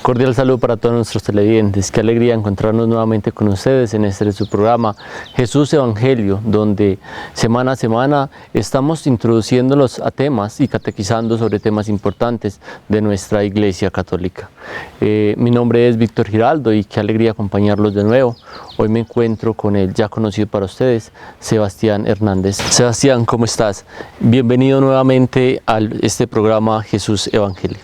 Cordial saludo para todos nuestros televidentes. Qué alegría encontrarnos nuevamente con ustedes en su programa Jesús Evangelio, donde semana a semana estamos introduciéndolos a temas y catequizando sobre temas importantes de nuestra Iglesia Católica. Mi nombre es Víctor Giraldo y qué alegría acompañarlos de nuevo. Hoy me encuentro con el ya conocido para ustedes, Sebastián Hernández. Sebastián, ¿cómo estás? Bienvenido nuevamente a este programa Jesús Evangelio.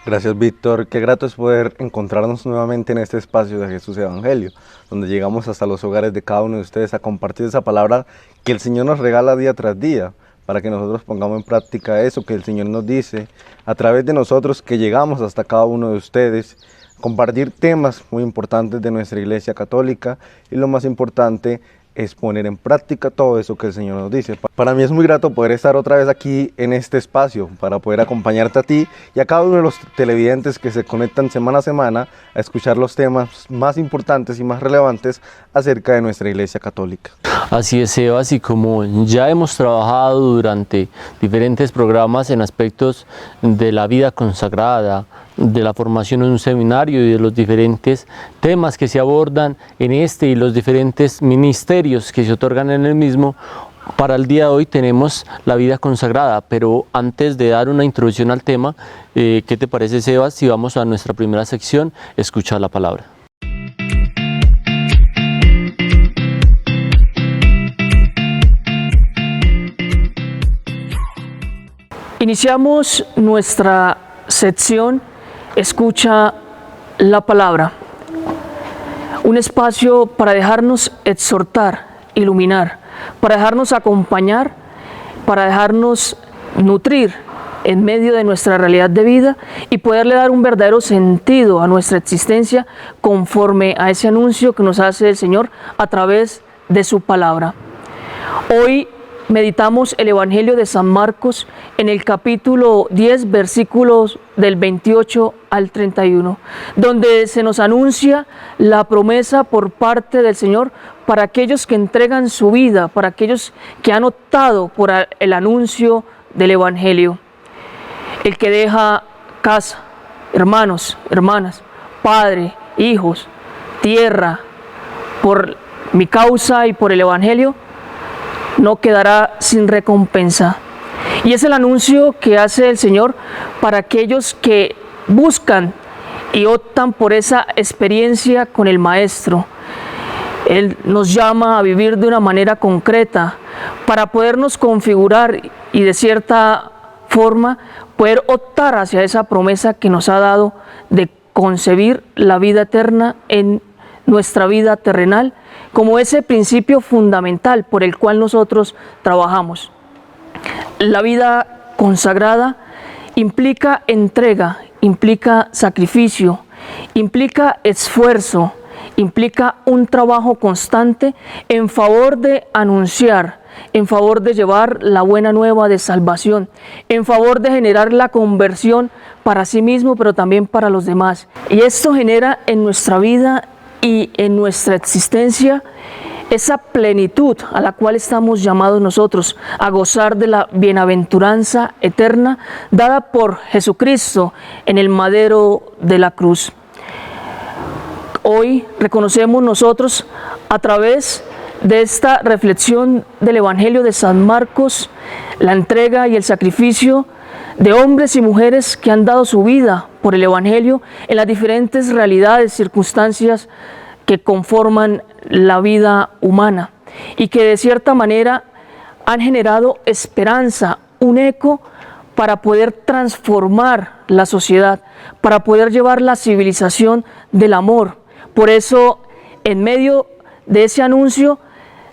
Gracias, Víctor. Qué grato es poder encontrarnos nuevamente en este espacio de Jesús Evangelio, donde llegamos hasta los hogares de cada uno de ustedes a compartir esa palabra que el Señor nos regala día tras día, para que nosotros pongamos en práctica eso que el Señor nos dice, a través de nosotros que llegamos hasta cada uno de ustedes, compartir temas muy importantes de nuestra Iglesia Católica y lo más importante es poner en práctica todo eso que el Señor nos dice. Para mí es muy grato poder estar otra vez aquí en este espacio para poder acompañarte a ti y a cada uno de los televidentes que se conectan semana a semana a escuchar los temas más importantes y más relevantes acerca de nuestra Iglesia Católica. Así es, Sebas, y como ya hemos trabajado durante diferentes programas en aspectos de la vida consagrada, de la formación en un seminario y de los diferentes temas que se abordan en este y los diferentes ministerios que se otorgan en el mismo, para el día de hoy tenemos la vida consagrada. Pero antes de dar una introducción al tema, ¿qué te parece, Sebas, si vamos a nuestra primera sección, escuchar la palabra? Iniciamos nuestra sección Escucha la palabra, un espacio para dejarnos exhortar, iluminar, para dejarnos acompañar, para dejarnos nutrir en medio de nuestra realidad de vida y poderle dar un verdadero sentido a nuestra existencia conforme a ese anuncio que nos hace el Señor a través de su palabra. Hoy meditamos el Evangelio de San Marcos en el capítulo 10, versículos del 28 al 31, donde se nos anuncia la promesa por parte del Señor para aquellos que entregan su vida, para aquellos que han optado por el anuncio del Evangelio. El que deja casa, hermanos, hermanas, padre, hijos, tierra, por mi causa y por el Evangelio, no quedará sin recompensa. Y es el anuncio que hace el Señor para aquellos que buscan y optan por esa experiencia con el Maestro. Él nos llama a vivir de una manera concreta para podernos configurar y de cierta forma poder optar hacia esa promesa que nos ha dado de concebir la vida eterna en nuestra vida terrenal como ese principio fundamental por el cual nosotros trabajamos. La vida consagrada implica entrega, implica sacrificio, implica esfuerzo, implica un trabajo constante en favor de anunciar, en favor de llevar la buena nueva de salvación, en favor de generar la conversión para sí mismo, pero también para los demás. Y esto genera en nuestra vida y en nuestra existencia esa plenitud a la cual estamos llamados nosotros a gozar de la bienaventuranza eterna dada por Jesucristo en el madero de la cruz. Hoy reconocemos nosotros a través de esta reflexión del Evangelio de San Marcos la entrega y el sacrificio de hombres y mujeres que han dado su vida por el Evangelio en las diferentes realidades, circunstancias que conforman la vida humana y que de cierta manera han generado esperanza, un eco para poder transformar la sociedad, para poder llevar la civilización del amor. Por eso, en medio de ese anuncio,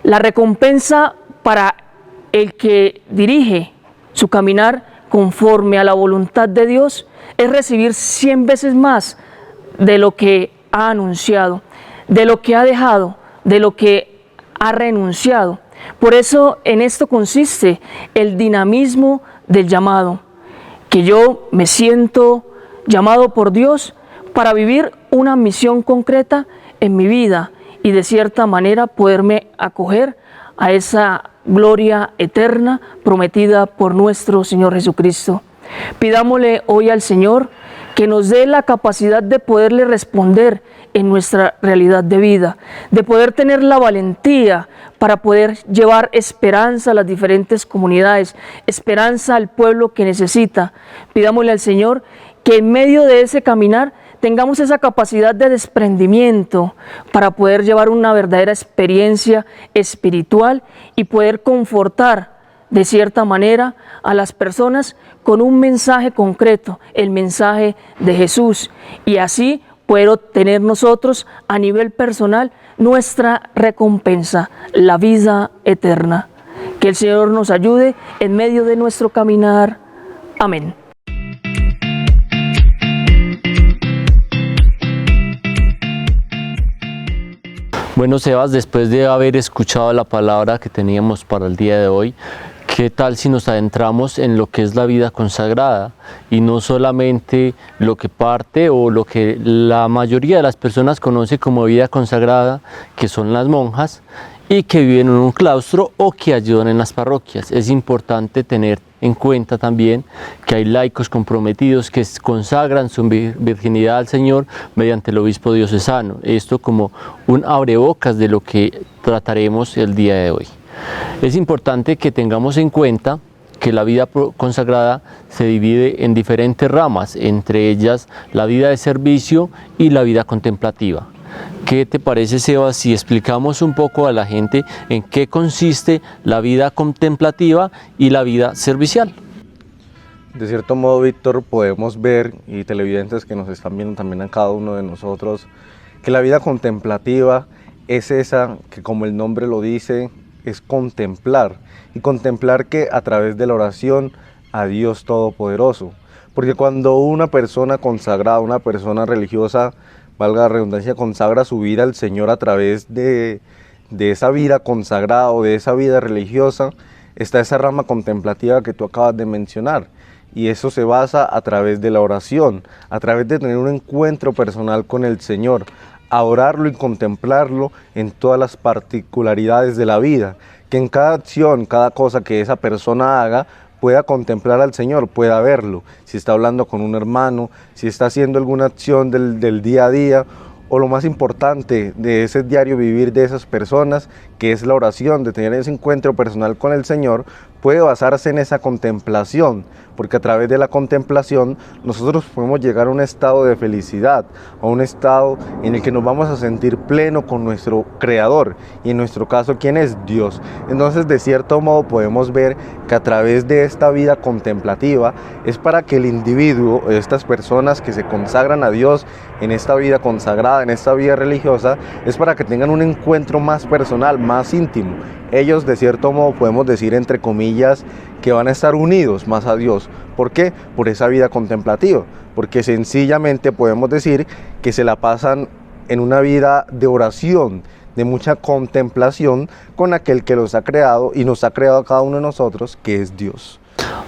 la recompensa para el que dirige su caminar conforme a la voluntad de Dios es recibir 100 veces más de lo que ha anunciado, de lo que ha dejado, de lo que ha renunciado. Por eso en esto consiste el dinamismo del llamado, que yo me siento llamado por Dios para vivir una misión concreta en mi vida y de cierta manera poderme acoger a esa gloria eterna prometida por nuestro Señor Jesucristo. Pidámosle hoy al Señor que nos dé la capacidad de poderle responder en nuestra realidad de vida, de poder tener la valentía para poder llevar esperanza a las diferentes comunidades, esperanza al pueblo que necesita. Pidámosle al Señor que en medio de ese caminar tengamos esa capacidad de desprendimiento para poder llevar una verdadera experiencia espiritual y poder confortar de cierta manera a las personas con un mensaje concreto, el mensaje de Jesús, y así poder obtener nosotros a nivel personal nuestra recompensa, la vida eterna. Que el Señor nos ayude en medio de nuestro caminar. Amén. Bueno, Sebas, después de haber escuchado la palabra que teníamos para el día de hoy, ¿qué tal si nos adentramos en lo que es la vida consagrada y no solamente lo que parte o lo que la mayoría de las personas conoce como vida consagrada, que son las monjas y que viven en un claustro o que ayudan en las parroquias? Es importante tener en cuenta también que hay laicos comprometidos que consagran su virginidad al Señor mediante el obispo diocesano. Esto como un abrebocas de lo que trataremos el día de hoy. Es importante que tengamos en cuenta que la vida consagrada se divide en diferentes ramas, entre ellas la vida de servicio y la vida contemplativa. ¿Qué te parece, Sebas, si explicamos un poco a la gente en qué consiste la vida contemplativa y la vida servicial? De cierto modo, Víctor, podemos ver, y televidentes que nos están viendo también a cada uno de nosotros, que la vida contemplativa es esa que, como el nombre lo dice, es contemplar, y contemplar que a través de la oración a Dios Todopoderoso. Porque cuando una persona consagrada, una persona religiosa, valga la redundancia, consagra su vida al Señor a través de esa vida consagrada o de esa vida religiosa, está esa rama contemplativa que tú acabas de mencionar. Y eso se basa a través de la oración, a través de tener un encuentro personal con el Señor, a orarlo y contemplarlo en todas las particularidades de la vida, que en cada acción, cada cosa que esa persona haga, pueda contemplar al Señor, pueda verlo, si está hablando con un hermano, si está haciendo alguna acción del día a día, o lo más importante de ese diario vivir de esas personas, que es la oración, de tener ese encuentro personal con el Señor, puede basarse en esa contemplación, porque a través de la contemplación nosotros podemos llegar a un estado de felicidad, a un estado en el que nos vamos a sentir pleno con nuestro Creador, y en nuestro caso, ¿quién es? Dios. Entonces, de cierto modo, podemos ver que a través de esta vida contemplativa es para que el individuo, estas personas que se consagran a Dios en esta vida consagrada, en esta vida religiosa, es para que tengan un encuentro más personal, más íntimo. Ellos, de cierto modo, podemos decir entre comillas, que van a estar unidos más a Dios. ¿Por qué? Por esa vida contemplativa, porque sencillamente podemos decir que se la pasan en una vida de oración, de mucha contemplación con aquel que los ha creado y nos ha creado a cada uno de nosotros, que es Dios.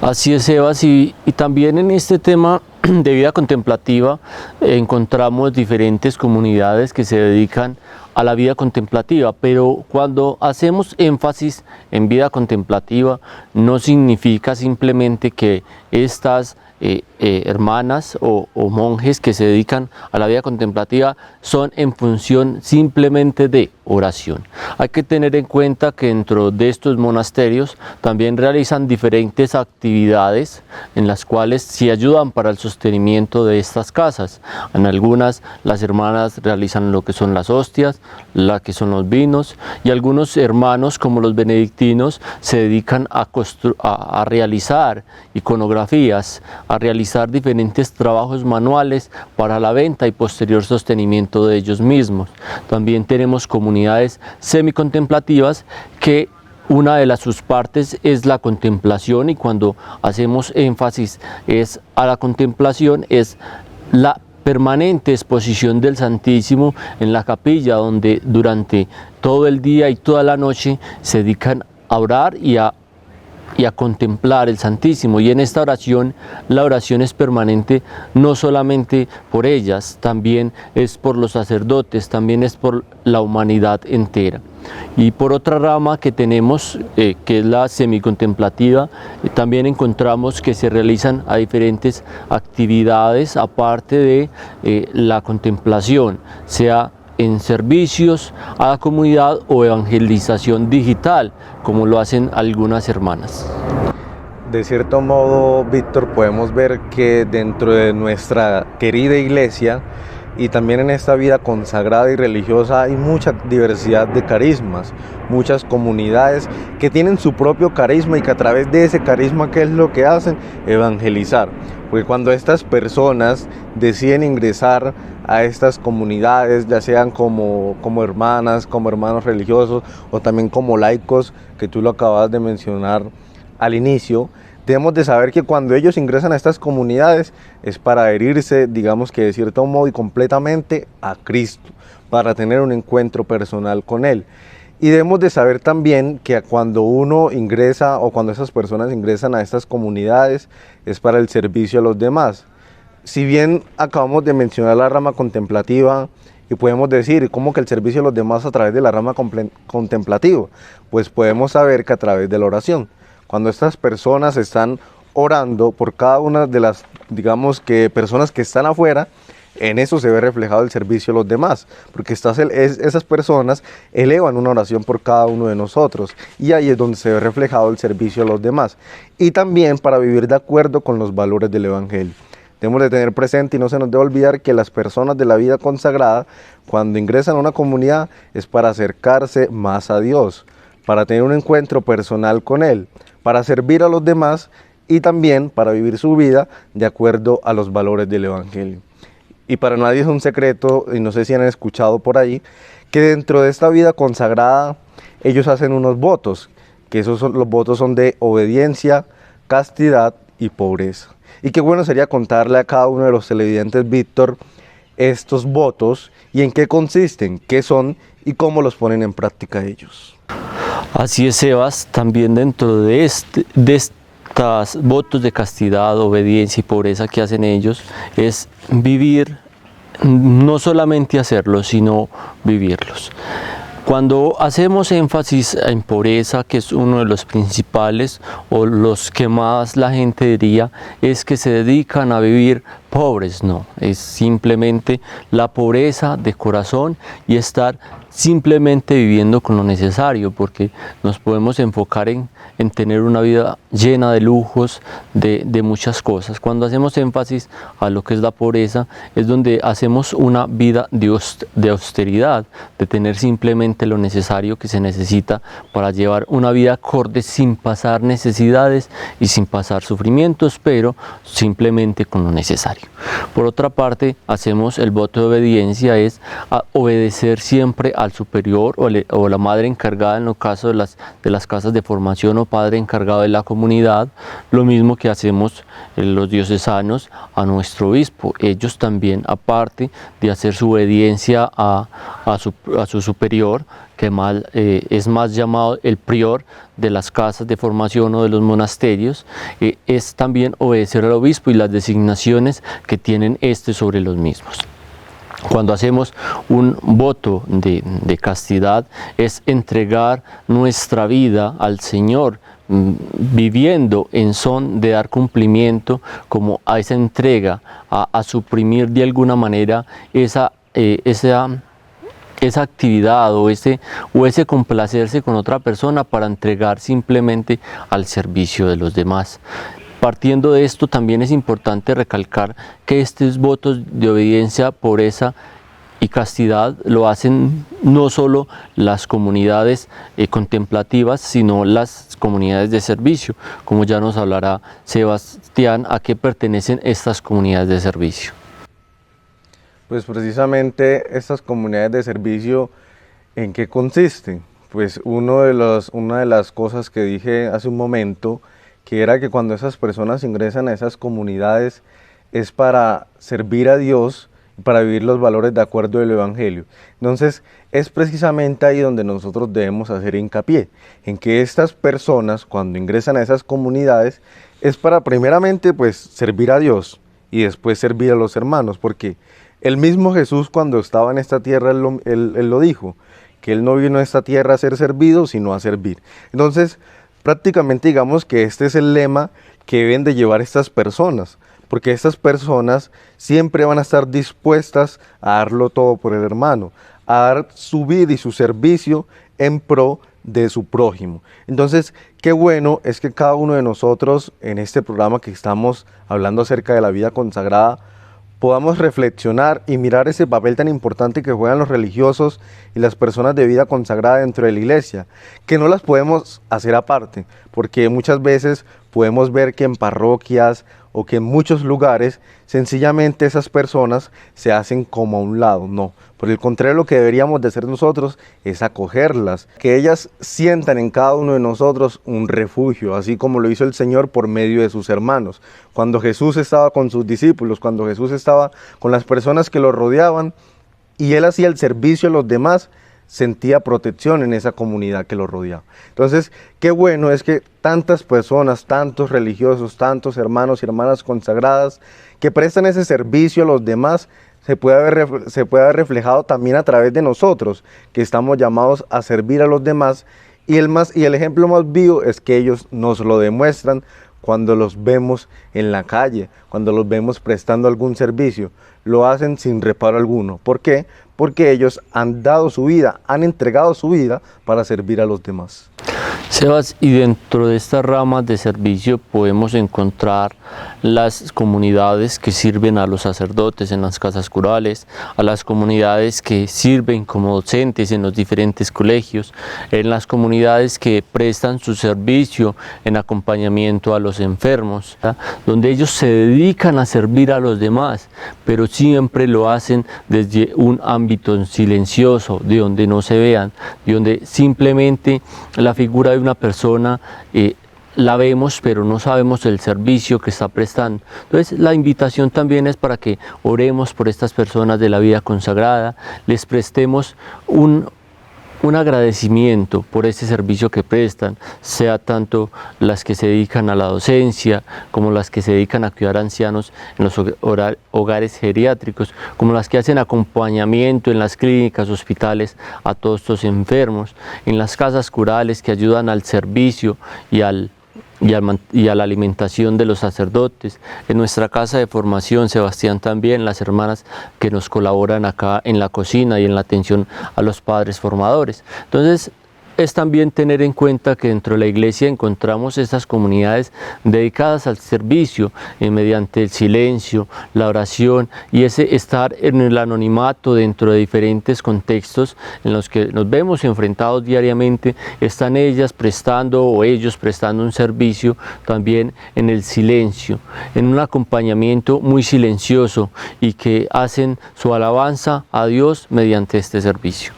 Así es, Sebas, y también en este tema de vida contemplativa encontramos diferentes comunidades que se dedican a la vida contemplativa, pero cuando hacemos énfasis en vida contemplativa no significa simplemente que estas hermanas o monjes que se dedican a la vida contemplativa son en función simplemente de oración. Hay que tener en cuenta que dentro de estos monasterios también realizan diferentes actividades en las cuales se ayudan para el sostenimiento de estas casas. En algunas las hermanas realizan lo que son las hostias, lo que son los vinos, y algunos hermanos como los benedictinos se dedican a realizar iconografías, a realizar diferentes trabajos manuales para la venta y posterior sostenimiento de ellos mismos. También tenemos comunidades semicontemplativas que una de sus partes es la contemplación, y cuando hacemos énfasis a la contemplación es la permanente exposición del Santísimo en la capilla, donde durante todo el día y toda la noche se dedican a orar y a y a contemplar el Santísimo. Y en esta oración, la oración es permanente no solamente por ellas, también es por los sacerdotes, también es por la humanidad entera. Y por otra rama que tenemos, que es la semicontemplativa, también encontramos que se realizan a diferentes actividades aparte de la contemplación, sea en servicios a la comunidad o evangelización digital, como lo hacen algunas hermanas. De cierto modo, Víctor, podemos ver que dentro de nuestra querida iglesia y también en esta vida consagrada y religiosa hay mucha diversidad de carismas, muchas comunidades que tienen su propio carisma y que a través de ese carisma, ¿qué es lo que hacen? Evangelizar. Porque cuando estas personas deciden ingresar a estas comunidades, ya sean como hermanas, como hermanos religiosos o también como laicos, que tú lo acabas de mencionar al inicio, debemos de saber que cuando ellos ingresan a estas comunidades es para adherirse, digamos que de cierto modo y completamente a Cristo, para tener un encuentro personal con Él. Y debemos de saber también que cuando uno ingresa o cuando esas personas ingresan a estas comunidades es para el servicio a los demás. Si bien acabamos de mencionar la rama contemplativa y podemos decir cómo que el servicio a los demás a través de la rama contemplativa, pues podemos saber que a través de la oración. Cuando estas personas están orando por cada una de las, digamos que personas que están afuera, en eso se ve reflejado el servicio a los demás, porque esas personas elevan una oración por cada uno de nosotros y ahí es donde se ve reflejado el servicio a los demás. Y también para vivir de acuerdo con los valores del Evangelio. Debemos de tener presente y no se nos debe olvidar que las personas de la vida consagrada, cuando ingresan a una comunidad, es para acercarse más a Dios, para tener un encuentro personal con Él, para servir a los demás y también para vivir su vida de acuerdo a los valores del Evangelio. Y para nadie es un secreto, y no sé si han escuchado por ahí, que dentro de esta vida consagrada ellos hacen unos votos, que los votos son de obediencia, castidad y pobreza. Y qué bueno sería contarle a cada uno de los televidentes, Víctor, estos votos y en qué consisten, qué son y cómo los ponen en práctica ellos. Así es, Sebas, también dentro de estos votos de castidad, obediencia y pobreza que hacen ellos, es vivir, no solamente hacerlos, sino vivirlos. Cuando hacemos énfasis en pobreza, que es uno de los principales o los que más la gente diría, es que se dedican a vivir pobres, no, es simplemente la pobreza de corazón y estar simplemente viviendo con lo necesario, porque nos podemos enfocar en tener una vida llena de lujos, de muchas cosas. Cuando hacemos énfasis a lo que es la pobreza, es donde hacemos una vida de austeridad, de tener simplemente lo necesario que se necesita para llevar una vida acorde sin pasar necesidades y sin pasar sufrimientos, pero simplemente con lo necesario. Por otra parte, hacemos el voto de obediencia, es a obedecer siempre al superior o la madre encargada en los casos de las casas de formación o padre encargado de la comunidad, lo mismo que hacemos los diocesanos a nuestro obispo. Ellos también, aparte de hacer su obediencia a su superior, que es más llamado el prior de las casas de formación o de los monasterios, es también obedecer al obispo y las designaciones que tienen sobre los mismos. Cuando hacemos un voto de castidad, es entregar nuestra vida al Señor, viviendo en son de dar cumplimiento como a esa entrega, a suprimir de alguna manera esa actividad o ese complacerse con otra persona para entregar simplemente al servicio de los demás. Partiendo de esto, también es importante recalcar que estos votos de obediencia, pobreza y castidad lo hacen no solo las comunidades contemplativas, sino las comunidades de servicio, como ya nos hablará Sebastián, a qué pertenecen estas comunidades de servicio. Pues precisamente estas comunidades de servicio, ¿en qué consisten? Pues una de las cosas que dije hace un momento, que era que cuando esas personas ingresan a esas comunidades es para servir a Dios para vivir los valores de acuerdo al Evangelio. Entonces, es precisamente ahí donde nosotros debemos hacer hincapié, en que estas personas, cuando ingresan a esas comunidades, es para primeramente pues servir a Dios y después servir a los hermanos, porque el mismo Jesús cuando estaba en esta tierra, él lo dijo, que Él no vino a esta tierra a ser servido, sino a servir. Entonces, prácticamente digamos que este es el lema que deben de llevar estas personas, porque estas personas siempre van a estar dispuestas a darlo todo por el hermano, a dar su vida y su servicio en pro de su prójimo. Entonces, qué bueno es que cada uno de nosotros en este programa que estamos hablando acerca de la vida consagrada, podamos reflexionar y mirar ese papel tan importante que juegan los religiosos y las personas de vida consagrada dentro de la iglesia, que no las podemos hacer aparte, porque muchas veces podemos ver que en parroquias o que en muchos lugares sencillamente esas personas se hacen como a un lado. No, por el contrario, lo que deberíamos de hacer nosotros es acogerlas, que ellas sientan en cada uno de nosotros un refugio, así como lo hizo el Señor por medio de sus hermanos. Cuando Jesús estaba con sus discípulos, cuando Jesús estaba con las personas que lo rodeaban y Él hacía el servicio a los demás, sentía protección en esa comunidad que lo rodeaba. Entonces, qué bueno es que tantas personas, tantos religiosos, tantos hermanos y hermanas consagradas que prestan ese servicio a los demás, se puede haber reflejado también a través de nosotros, que estamos llamados a servir a los demás, y el ejemplo más vivo es que ellos nos lo demuestran cuando los vemos en la calle, cuando los vemos prestando algún servicio. Lo hacen sin reparo alguno. ¿Por qué? Porque ellos han dado su vida, han entregado su vida para servir a los demás. Sebas, y dentro de estas ramas de servicio podemos encontrar las comunidades que sirven a los sacerdotes en las casas curales, a las comunidades que sirven como docentes en los diferentes colegios, en las comunidades que prestan su servicio en acompañamiento a los enfermos, ¿verdad? Donde ellos se dedican a servir a los demás, pero siempre lo hacen desde un ámbito silencioso, de donde no se vean, de donde simplemente la figura de una persona la vemos, pero no sabemos el servicio que está prestando. Entonces, la invitación también es para que oremos por estas personas de la vida consagrada, les prestemos un agradecimiento por ese servicio que prestan, sea tanto las que se dedican a la docencia, como las que se dedican a cuidar ancianos en los hogares geriátricos, como las que hacen acompañamiento en las clínicas, hospitales a todos estos enfermos, en las casas curales que ayudan al servicio y a la alimentación de los sacerdotes, en nuestra casa de formación, Sebastián, también las hermanas que nos colaboran acá en la cocina y en la atención a los padres formadores. Entonces, es también tener en cuenta que dentro de la iglesia encontramos estas comunidades dedicadas al servicio mediante el silencio, la oración y ese estar en el anonimato dentro de diferentes contextos en los que nos vemos enfrentados diariamente. Están ellas prestando o ellos prestando un servicio también en el silencio, en un acompañamiento muy silencioso y que hacen su alabanza a Dios mediante este servicio.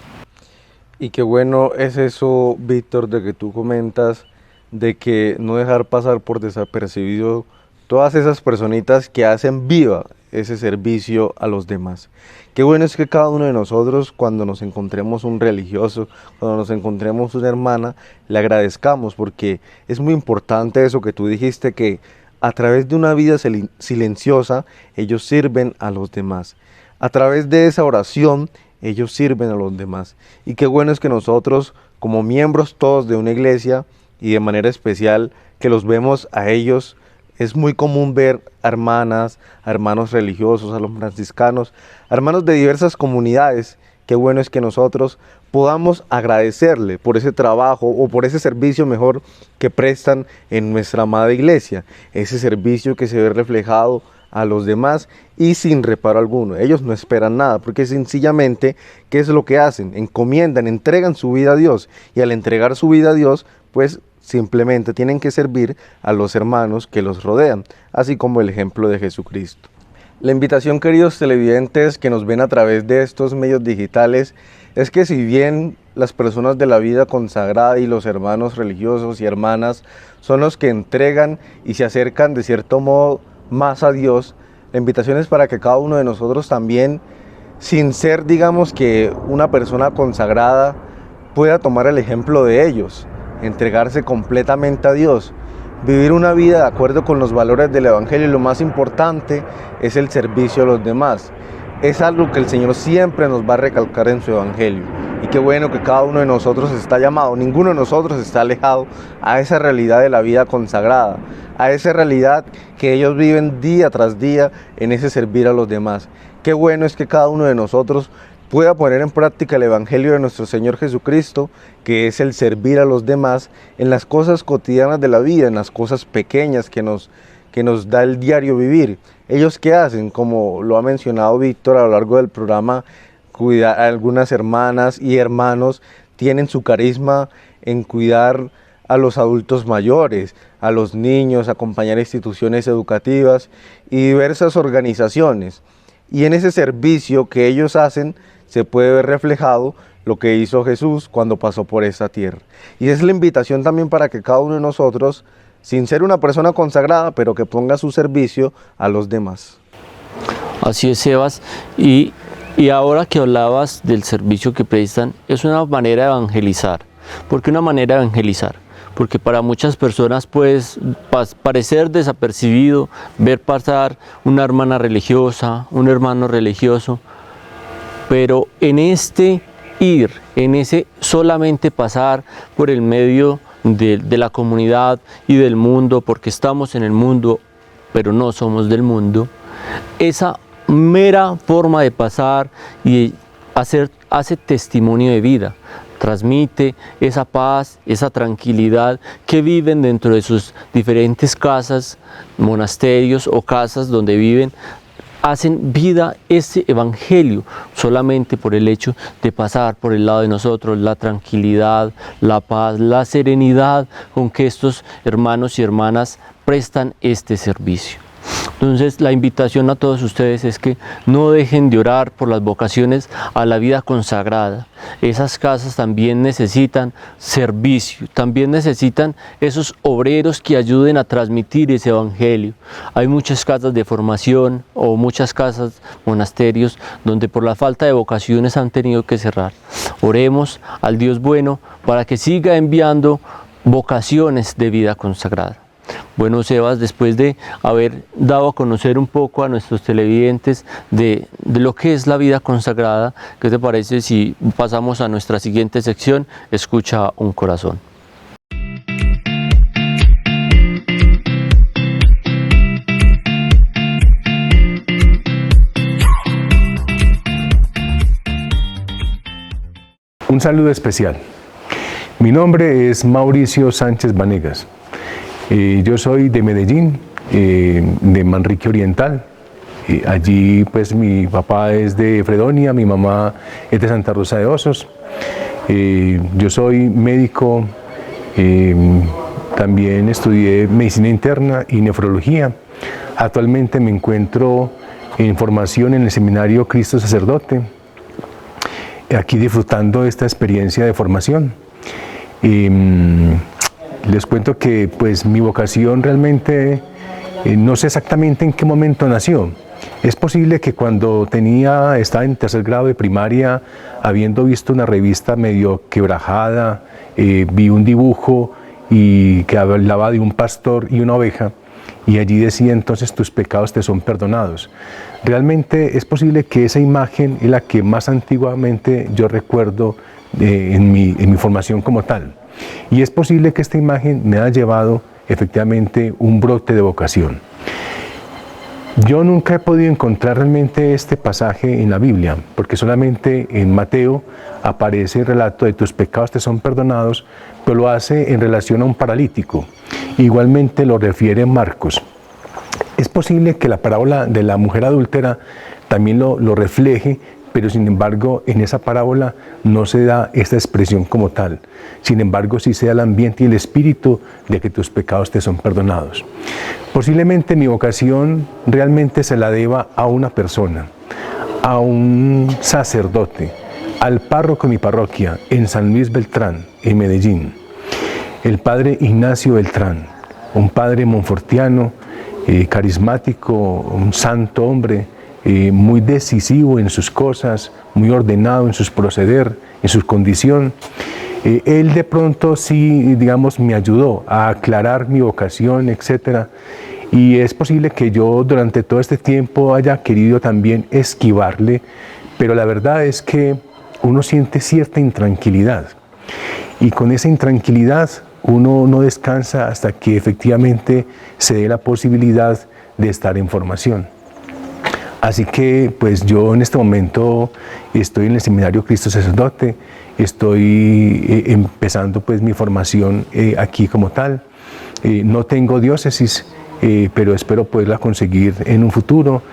Y qué bueno es eso, Víctor, de que tú comentas, de que no dejar pasar por desapercibido todas esas personitas que hacen viva ese servicio a los demás. Qué bueno es que cada uno de nosotros, cuando nos encontremos un religioso, cuando nos encontremos una hermana, le agradezcamos, porque es muy importante eso que tú dijiste, que a través de una vida silenciosa, ellos sirven a los demás. A través de esa oración, ellos sirven a los demás. Y qué bueno es que nosotros, como miembros todos de una iglesia, y de manera especial que los vemos a ellos, es muy común ver a hermanas, a hermanos religiosos, a los franciscanos, a hermanos de diversas comunidades. Qué bueno es que nosotros podamos agradecerle por ese trabajo o por ese servicio mejor que prestan en nuestra amada iglesia, ese servicio que se ve reflejado a los demás y sin reparo alguno. Ellos no esperan nada, porque sencillamente, ¿qué es lo que hacen? Encomiendan, entregan su vida a Dios, y al entregar su vida a Dios, pues simplemente tienen que servir a los hermanos que los rodean, así como el ejemplo de Jesucristo. La invitación, queridos televidentes que nos ven a través de estos medios digitales, es que si bien las personas de la vida consagrada y los hermanos religiosos y hermanas son los que entregan y se acercan de cierto modo más a Dios, La invitación es para que cada uno de nosotros también, sin ser, digamos, que una persona consagrada, pueda tomar el ejemplo de ellos, entregarse completamente a Dios, vivir una vida de acuerdo con los valores del Evangelio, y lo más importante es el servicio a los demás. Es algo que el Señor siempre nos va a recalcar en su Evangelio. Y qué bueno que cada uno de nosotros está llamado, ninguno de nosotros está alejado a esa realidad de la vida consagrada, a esa realidad que ellos viven día tras día en ese servir a los demás. Qué bueno es que cada uno de nosotros pueda poner en práctica el Evangelio de nuestro Señor Jesucristo, que es el servir a los demás en las cosas cotidianas de la vida, en las cosas pequeñas que nos da el diario vivir. Ellos qué hacen, como lo ha mencionado Víctor a lo largo del programa, cuidar a algunas hermanas y hermanos tienen su carisma en cuidar a los adultos mayores, a los niños, acompañar instituciones educativas y diversas organizaciones. Y en ese servicio que ellos hacen se puede ver reflejado lo que hizo Jesús cuando pasó por esta tierra. Y esa es la invitación también para que cada uno de nosotros, sin ser una persona consagrada, pero que ponga su servicio a los demás. Así es, Sebas. Y ahora que hablabas del servicio que prestan, es una manera de evangelizar. ¿Por qué una manera de evangelizar? Porque para muchas personas puede parecer desapercibido ver pasar una hermana religiosa, un hermano religioso, pero en este ir, en ese solamente pasar por el medio de la comunidad y del mundo, porque estamos en el mundo, pero no somos del mundo, esa mera forma de pasar y hace testimonio de vida, transmite esa paz, esa tranquilidad que viven dentro de sus diferentes casas, monasterios o casas donde viven. Hacen vida ese evangelio solamente por el hecho de pasar por el lado de nosotros, la tranquilidad, la paz, la serenidad con que estos hermanos y hermanas prestan este servicio. Entonces la invitación a todos ustedes es que no dejen de orar por las vocaciones a la vida consagrada. Esas casas también necesitan servicio, también necesitan esos obreros que ayuden a transmitir ese evangelio. Hay muchas casas de formación o muchas casas, monasterios, donde por la falta de vocaciones han tenido que cerrar. Oremos al Dios bueno para que siga enviando vocaciones de vida consagrada. Bueno, Sebas, después de haber dado a conocer un poco a nuestros televidentes de lo que es la vida consagrada, ¿qué te parece si pasamos a nuestra siguiente sección, Escucha un corazón? Un saludo especial. Mi nombre es Mauricio Sánchez Vanegas. Yo soy de Medellín, de Manrique Oriental. Allí pues mi papá es de Fredonia, mi mamá es de Santa Rosa de Osos. Yo soy médico, también estudié medicina interna y nefrología. Actualmente me encuentro en formación en el seminario Cristo Sacerdote, aquí disfrutando esta experiencia de formación. Les cuento que pues mi vocación realmente no sé exactamente en qué momento nació. Es posible que cuando estaba en tercer grado de primaria, habiendo visto una revista medio quebrajada, vi un dibujo y que hablaba de un pastor y una oveja, y allí decía entonces tus pecados te son perdonados. Realmente es posible que esa imagen es la que más antiguamente yo recuerdo en mi formación como tal. Y es posible que esta imagen me haya llevado efectivamente un brote de vocación. Yo nunca he podido encontrar realmente este pasaje en la Biblia, porque solamente en Mateo aparece el relato de tus pecados te son perdonados, pero lo hace en relación a un paralítico. Igualmente lo refiere Marcos. Es posible que la parábola de la mujer adúltera también lo refleje, pero sin embargo en esa parábola no se da esta expresión como tal. Sin embargo sí se da el ambiente y el espíritu de que tus pecados te son perdonados. Posiblemente mi vocación realmente se la deba a una persona, a un sacerdote, al párroco de mi parroquia en San Luis Beltrán, en Medellín, el padre Ignacio Beltrán, un padre monfortiano carismático, un santo hombre, muy decisivo en sus cosas, muy ordenado en sus proceder, en su condición. Él de pronto sí, digamos, me ayudó a aclarar mi vocación, etc. Y es posible que yo durante todo este tiempo haya querido también esquivarle, pero la verdad es que uno siente cierta intranquilidad. Y con esa intranquilidad uno no descansa hasta que efectivamente se dé la posibilidad de estar en formación. Así que pues yo en este momento estoy en el Seminario Cristo Sacerdote, estoy empezando pues mi formación aquí como tal. No tengo diócesis, pero espero poderla conseguir en un futuro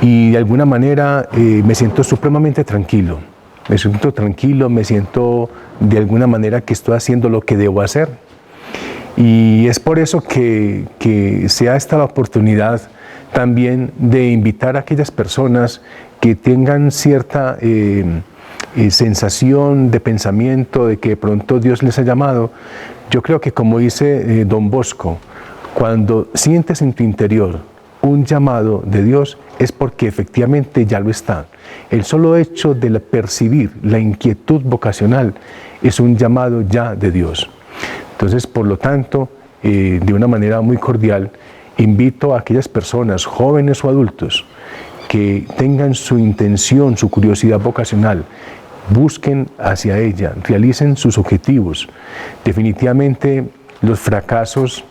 y de alguna manera me siento supremamente tranquilo. Me siento tranquilo, me siento de alguna manera que estoy haciendo lo que debo hacer. Y es por eso que se ha esta la oportunidad también de invitar a aquellas personas que tengan cierta sensación de pensamiento de que de pronto Dios les ha llamado. Yo creo que como dice Don Bosco, cuando sientes en tu interior un llamado de Dios es porque efectivamente ya lo está. El solo hecho de percibir la inquietud vocacional es un llamado ya de Dios. Entonces, por lo tanto, de una manera muy cordial, invito a aquellas personas, jóvenes o adultos, que tengan su intención, su curiosidad vocacional, busquen hacia ella, realicen sus objetivos. Definitivamente, los fracasos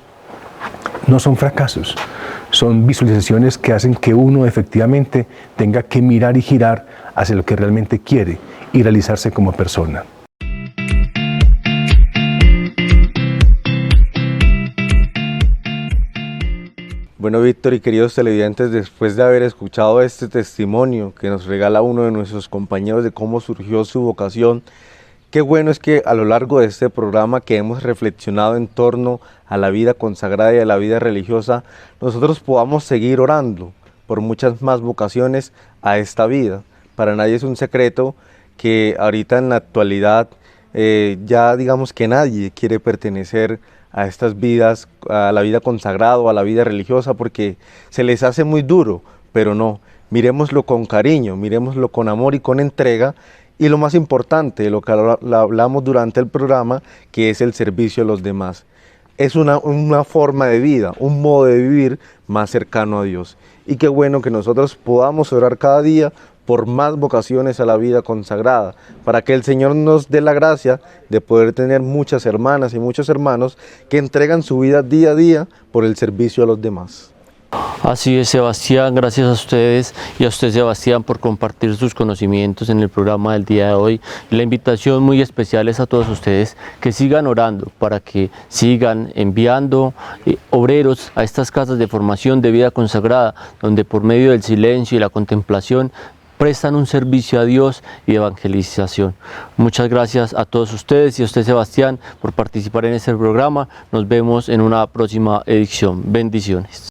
no son fracasos, son visualizaciones que hacen que uno efectivamente tenga que mirar y girar hacia lo que realmente quiere y realizarse como persona. Bueno, Víctor y queridos televidentes, después de haber escuchado este testimonio que nos regala uno de nuestros compañeros de cómo surgió su vocación, qué bueno es que a lo largo de este programa que hemos reflexionado en torno a la vida consagrada y a la vida religiosa, nosotros podamos seguir orando por muchas más vocaciones a esta vida. Para nadie es un secreto que ahorita en la actualidad ya digamos que nadie quiere pertenecer a estas vidas, a la vida consagrada o a la vida religiosa, porque se les hace muy duro, pero no, miremoslo con cariño, miremoslo con amor y con entrega, y lo más importante, lo que hablamos durante el programa, que es el servicio a los demás. Es una forma de vida, un modo de vivir más cercano a Dios. Y qué bueno que nosotros podamos orar cada día por más vocaciones a la vida consagrada, para que el Señor nos dé la gracia de poder tener muchas hermanas y muchos hermanos que entregan su vida día a día por el servicio a los demás. Así es, Sebastián, gracias a ustedes y a usted, Sebastián, por compartir sus conocimientos en el programa del día de hoy. La invitación muy especial es a todos ustedes que sigan orando para que sigan enviando obreros a estas casas de formación de vida consagrada, donde por medio del silencio y la contemplación prestan un servicio a Dios y evangelización. Muchas gracias a todos ustedes y a usted, Sebastián, por participar en este programa. Nos vemos en una próxima edición. Bendiciones.